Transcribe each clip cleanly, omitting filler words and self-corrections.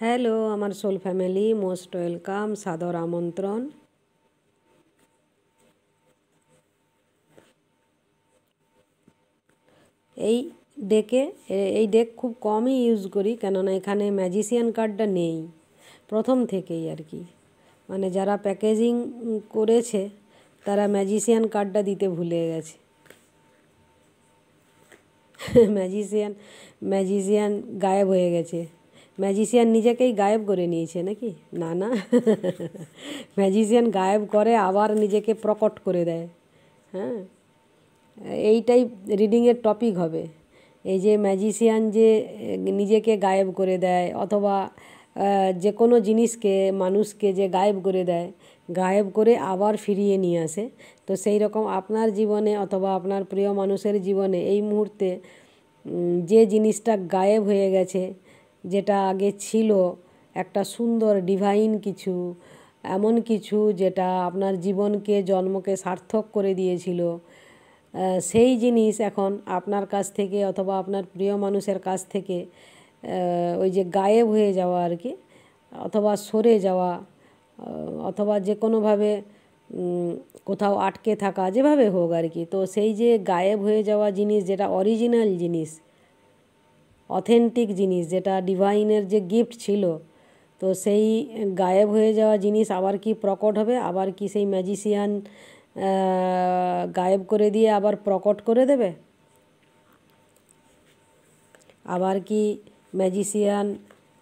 Hello আমার soul family, most welcome, সাদর আমন্ত্রণ। এই এই ডেক খুব কমই ইউজ করি, কেননা এখানে ম্যাজিশিয়ান কার্ডটা নেই প্রথম থেকেই আর কি। মানে যারা প্যাকেজিং করেছে তারা ম্যাজিশিয়ান কার্ডটা দিতে ভুলে গেছে। ম্যাজিশিয়ান ম্যাজিশিয়ান গায়েব হয়ে গেছে। ম্যাজিশিয়ান নিজেকেই গায়েব করে নিয়েছে নাকি? না না, ম্যাজিশিয়ান গায়েব করে আবার নিজেকে প্রকট করে দেয়। হ্যাঁ, এইটাই রিডিংয়ের টপিক হবে। এই যে ম্যাজিশিয়ান যে নিজেকে গায়েব করে দেয়, অথবা যে কোনো জিনিসকে, মানুষকে যে গায়েব করে দেয়, গায়েব করে আবার ফিরিয়ে নিয়ে আসে। তো সেই রকম আপনার জীবনে অথবা আপনার প্রিয় মানুষের জীবনে এই মুহূর্তে যে জিনিসটা গায়েব হয়ে গেছে, যেটা আগে ছিল একটা সুন্দর ডিভাইন কিছু, এমন কিছু যেটা আপনার জীবনকে, জন্মকে সার্থক করে দিয়েছিল, সেই জিনিস এখন আপনার কাছ থেকে অথবা আপনার প্রিয় মানুষের কাছ থেকে ওই যে গায়েব হয়ে যাওয়া আর কি, অথবা সরে যাওয়া, অথবা যে কোনোভাবে কোথাও আটকে থাকা, যেভাবে হোক আর কি। তো সেই যে গায়েব হয়ে যাওয়া জিনিস, যেটা অরিজিনাল জিনিস, অথেন্টিক জিনিস, যেটা ডিভাইনের যে গিফট ছিল, তো সেই গায়েব হয়ে যাওয়া জিনিস আবার কি প্রকট হবে? আবার কি সেই ম্যাজিশিয়ান গায়েব করে দিয়ে আবার প্রকট করে দেবে? আবার কি ম্যাজিশিয়ান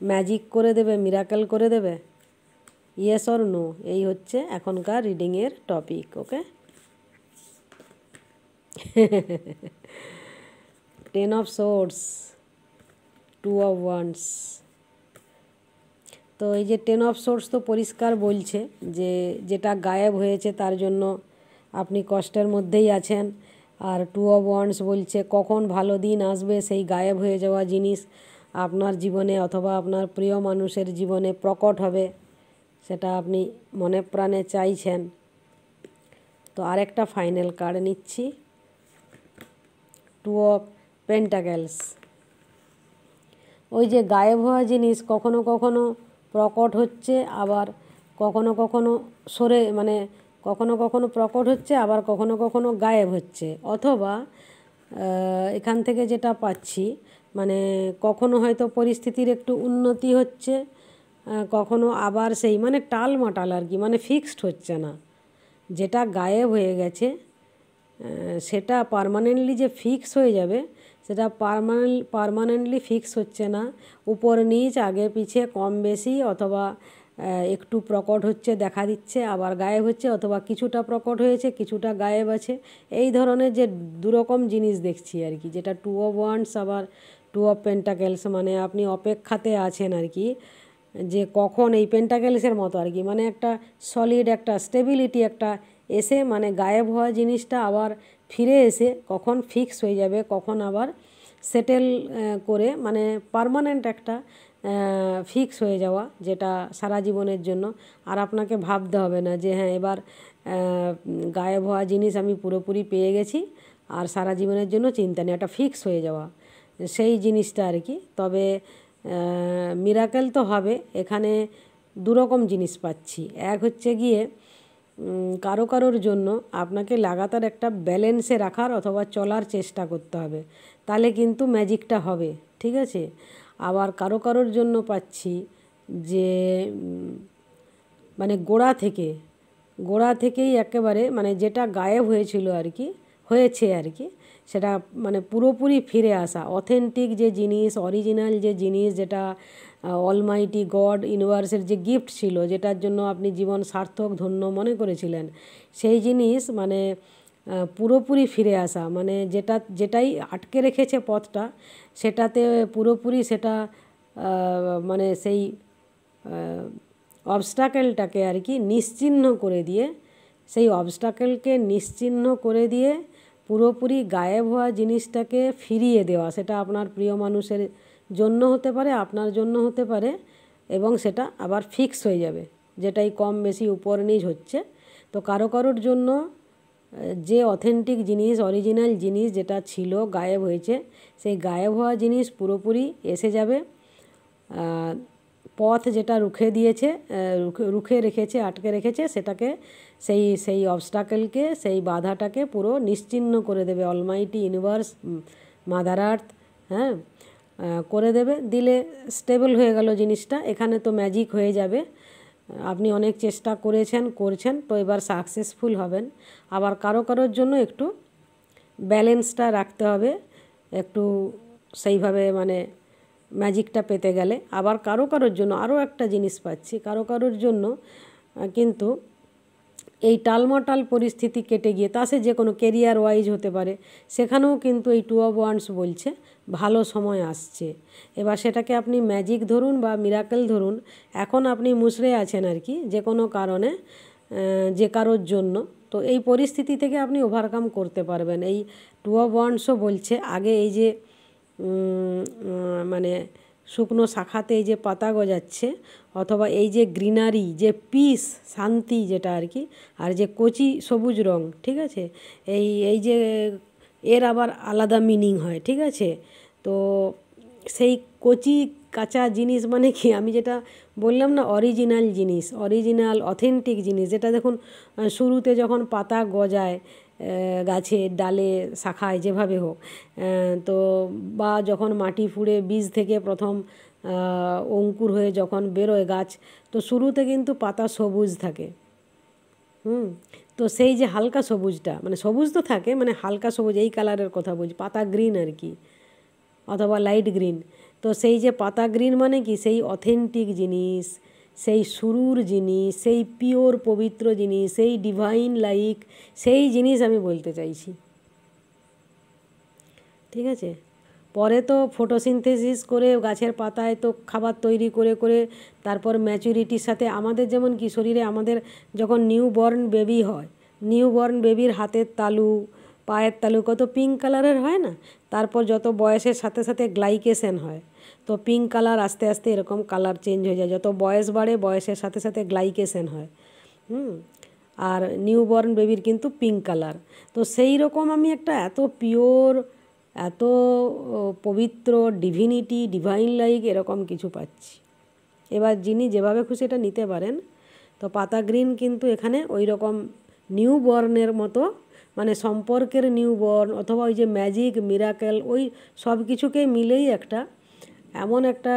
ম্যাজিক করে দেবে, মিরাকেল করে দেবে? ইয়েস অর নো, এই হচ্ছে এখনকার রিডিংয়ের topic. Okay, 10 of source, 2 of wands. তো এই যে 10 অফ সোর্স তো পরিষ্কার বলছে যে যেটা গায়েব হয়েছে তার জন্য আপনি কষ্টের মধ্যেই আছেন। আর 2 অফ ওয়ান্ডস বলছে কখন ভালো দিন আসবে সেই গায়েব হয়ে যাওয়া জিনিস আপনার জীবনে অথবা আপনার প্রিয় মানুষের জীবনে প্রকট হবে, সেটা আপনি মনে প্রাণে চাইছেন। তো আরেকটা ফাইনাল কার্ড নিচ্ছি, 2 অফ পেন্টাকেলস। ওই যে গায়েব হওয়া জিনিস কখনো কখনো প্রকট হচ্ছে, আবার কখনো কখনো সরে, মানে কখনো কখনো প্রকট হচ্ছে, আবার কখনো কখনো গায়েব হচ্ছে। অথবা এখান থেকে যেটা পাচ্ছি, মানে কখনো হয়তো পরিস্থিতির একটু উন্নতি হচ্ছে, কখনো আবার সেই মানে টালমাটাল আর কি, মানে ফিক্সড হচ্ছে না। যেটা গায়েব হয়ে গেছে সেটা পার্মানেন্টলি যে ফিক্স হয়ে যাবে, সেটা পার্মানেন্টলি ফিক্স হচ্ছে না। উপর নিচ, আগে পিছে, কম বেশি, অথবা একটু প্রকট হচ্ছে, দেখা দিচ্ছে, আবার গায়েব হচ্ছে, অথবা কিছুটা প্রকট হয়েছে, কিছুটা গায়েব আছে। এই ধরনের যে দুরকম জিনিস দেখছি আর কি, যেটা 2 অফ ওয়ান্ডস আবার 2 অফ পেন্টাকেলস। মানে আপনি অপেক্ষাতে আছেন আর কি, যে কখন এই পেন্টাকেলসের মতো আর কি, মানে একটা সলিড, একটা স্টেবিলিটি একটা এসে, মানে গায়েব হওয়া জিনিসটা আবার ফিরে এসে কখন ফিক্স হয়ে যাবে, কখন আবার সেটেল করে, মানে পার্মানেন্ট একটা ফিক্স হয়ে যাওয়া, যেটা সারা জীবনের জন্য। আর আপনাকে ভাবতে হবে না যে হ্যাঁ এবার গায়েব হওয়া জিনিস আমি পুরোপুরি পেয়ে গেছি, আর সারা জীবনের জন্য চিন্তা নেই, একটা ফিক্স হয়ে যাওয়া সেই জিনিসটা আর কি। তবে মিরাকেল তো হবে। এখানে দুরকম জিনিস পাচ্ছি। এক হচ্ছে গিয়ে কারো কারোর জন্য আপনাকে লাগাতার একটা ব্যালেন্সে রাখার অথবা চলার চেষ্টা করতে হবে, তাহলে কিন্তু ম্যাজিকটা হবে, ঠিক আছে। আবার কারো কারোর জন্য পাচ্ছি যে মানে গোড়া থেকেই একেবারে, মানে যেটা গায়েব হয়েছিল আর কি, হয়েছে আর কি, সেটা মানে পুরোপুরি ফিরে আসা, অথেন্টিক যে জিনিস, অরিজিনাল যে জিনিস, যেটা অলমাইটি গড ইউনিভার্সের যে গিফট ছিল, যেটার জন্য আপনি জীবন সার্থক ধন্য মনে করেছিলেন, সেই জিনিস মানে পুরোপুরি ফিরে আসা, মানে যেটাই আটকে রেখেছে পথটা, সেটাতে পুরোপুরি সেটা মানে সেই অবস্টাকেলটাকে আর কি নিশ্চিহ্ন করে দিয়ে, সেই অবস্টাকেলকে নিশ্চিহ্ন করে দিয়ে পুরোপুরি গায়েব হওয়া জিনিসটাকে ফিরিয়ে দেওয়া, সেটা আপনার প্রিয় মানুষের জন্য হতে পারে, আপনার জন্য হতে পারে, এবং সেটা আবার ফিক্স হয়ে যাবে, যেটাই কম বেশি উপর নিচ হচ্ছে। তো কারো কারোর জন্য যে অথেন্টিক জিনিস, অরিজিনাল জিনিস যেটা ছিল গায়েব হয়েছে, সেই গায়েব হওয়া জিনিস পুরোপুরি এসে যাবে। পথ যেটা রুখে দিয়েছে, রুখে রেখেছে, আটকে রেখেছে, সেটাকে সেই অবস্টাকেলকে, সেই বাধাটাকে পুরো নিশ্চিহ্ন করে দেবে অলমাইটি ইউনিভার্স, মাদার আর্থ, হ্যাঁ, করে দেবে। দিলে স্টেবল হয়ে গেল জিনিসটা। এখানে তো ম্যাজিক হয়ে যাবে। আপনি অনেক চেষ্টা করছেন, তো এবার সাকসেসফুল হবেন। আবার কারোর জন্য একটু ব্যালেন্সটা রাখতে হবে, একটু সেইভাবে মানে ম্যাজিকটা পেতে গেলে। আবার কারোর জন্য আরও একটা জিনিস পাচ্ছি, কারোর জন্য কিন্তু এই টালমাটাল পরিস্থিতি কেটে গিয়ে, তা সে যে কোনো কেরিয়ার ওয়াইজ হতে পারে, সেখানেও কিন্তু এই 2 of Wands বলছে ভালো সময় আসছে। এবার সেটাকে আপনি ম্যাজিক ধরুন বা মিরাকেল ধরুন, এখন আপনি মুচড়ে আছেন আর কি যে কোনো কারণে, যে কারোর জন্য। তো এই পরিস্থিতি থেকে আপনি ওভারকাম করতে পারবেন। এই 2 of Wandsও বলছে আগে এই যে মানে শুকনো শাখাতে এই যে পাতা গজাচ্ছে, অথবা এই যে গ্রিনারি, যে পিস, শান্তি যেটা আর কি, আর যে কচি সবুজ রং, ঠিক আছে, এই যে এর আবার আলাদা মিনিং হয়, ঠিক আছে। তো সেই কচি কাঁচা জিনিস মানে কি, আমি যেটা বললাম না, অরিজিনাল জিনিস, অরিজিনাল অথেন্টিক জিনিস, যেটা দেখুন শুরুতে যখন পাতা গজায় গাছের ডালে শাখায় যেভাবে হোক, তো বা যখন মাটি ফুঁড়ে বীজ থেকে প্রথম অঙ্কুর হয়ে যখন বেরোয় গাছ, তো শুরুতে কিন্তু পাতা সবুজ থাকে। তো সেই যে হালকা সবুজটা, মানে সবুজ তো থাকে, মানে হালকা সবুজ, এই কালারের কথা বলছি, পাতা গ্রিন আর কি, অথবা লাইট গ্রিন। তো সেই যে পাতা গ্রিন মানে কি, সেই অথেন্টিক জিনিস, সেই শুরুর জিনিস, সেই পিওর পবিত্র জিনিস, সেই ডিভাইন লাইক, সেই জিনিস আমি বলতে চাইছি, ঠিক আছে। পরে তো ফটোসিনথেসিস করে গাছের পাতায় তো খাবার তৈরি করে তারপর ম্যাচুরিটির সাথে আমাদের যেমন কি শরীরে আমাদের যখন নিউবর্ন বেবি হয়, নিউবর্ন বেবির হাতের তালু, পায়ের তালু কত পিঙ্ক কালারের হয় না, তারপর যত বয়সের সাথে সাথে গ্লাইকেশন হয়, তো পিঙ্ক কালার আস্তে আস্তে এরকম কালার চেঞ্জ হয়ে যায়, যত বয়স বাড়ে বয়সের সাথে সাথে গ্লাইকেশন হয়। আর নিউবর্ন বেবির কিন্তু পিঙ্ক কালার। তো সেই রকম আমি একটা এত পিওর, এত পবিত্র, ডিভিনিটি, ডিভাইন লাইক এরকম কিছু পাচ্ছি। এবার যিনি যেভাবে খুশি এটা নিতে পারেন। তো পাতা গ্রিন কিন্তু এখানে ওই রকম নিউবর্নের মতো, মানে সম্পর্কের নিউবর্ন, অথবা ওই যে ম্যাজিক, মিরাকেল, ওই সব কিছুকে মিলেই একটা এমন একটা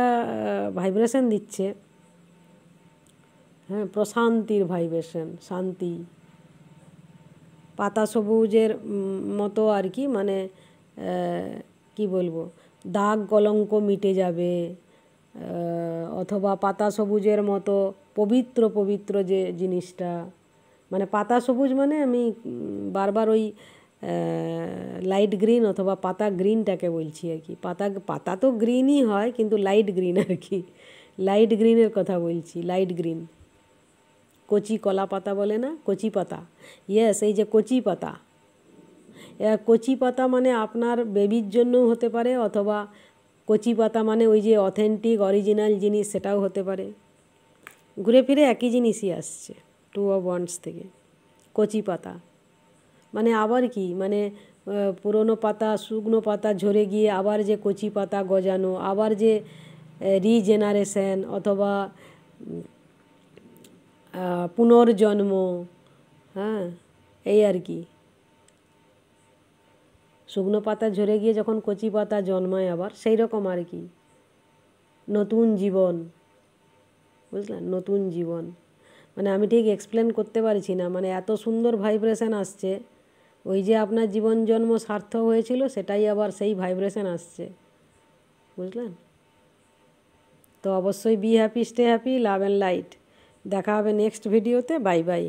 ভাইব্রেশন দিচ্ছে, হ্যাঁ, প্রশান্তির ভাইব্রেশন, শান্তি, পাতা সবুজের মতো আর কি, মানে কি বলবো, দাগ কলঙ্ক মিটে যাবে, অথবা পাতা সবুজের মতো পবিত্র পবিত্র যে জিনিসটা, মানে পাতা সবুজ মানে আমি বারবার ওই লাইট গ্রিন অথবা পাতা গ্রিনটাকে বলছি আর কি। পাতা তো গ্রিনই হয়, কিন্তু লাইট গ্রিন আর কি, লাইট গ্রিনের কথা বলছি, লাইট গ্রিন। কচি কলা পাতা বলে না, কচি পাতা, ইয়েস, এই যে কচি পাতা, কচি পাতা মানে আপনার বেবির জন্যও হতে পারে, অথবা কচি পাতা মানে ওই যে অথেন্টিক অরিজিনাল জিনিস, সেটাও হতে পারে। ঘুরে ফিরে একই জিনিসই আসছে 2 of Wands থেকে। কচি পাতা মানে আবার কি, মানে পুরনো পাতা, শুকনো পাতা ঝরে গিয়ে আবার যে কচি পাতা গজানো, আবার যে রিজেনারেশন অথবা পুনর্জন্ম, হ্যাঁ, এই আর কি। শুকনো পাতা ঝরে গিয়ে যখন কচি পাতা জন্মায় আবার, সেই রকম আর কি, নতুন জীবন, বুঝলেন, নতুন জীবন। মানে আমি ঠিক এক্সপ্লেন করতে পারছি না, মানে এত সুন্দর ভাইব্রেশন আসছে, ওই যে আপনার জীবন জন্ম সার্থক হয়েছিল, সেটাই আবার সেই ভাইব্রেশন আসছে, বুঝলেন। তো অবশ্যই be happy, stay happy, love and light. দেখা হবে নেক্সট ভিডিওতে। Bye bye.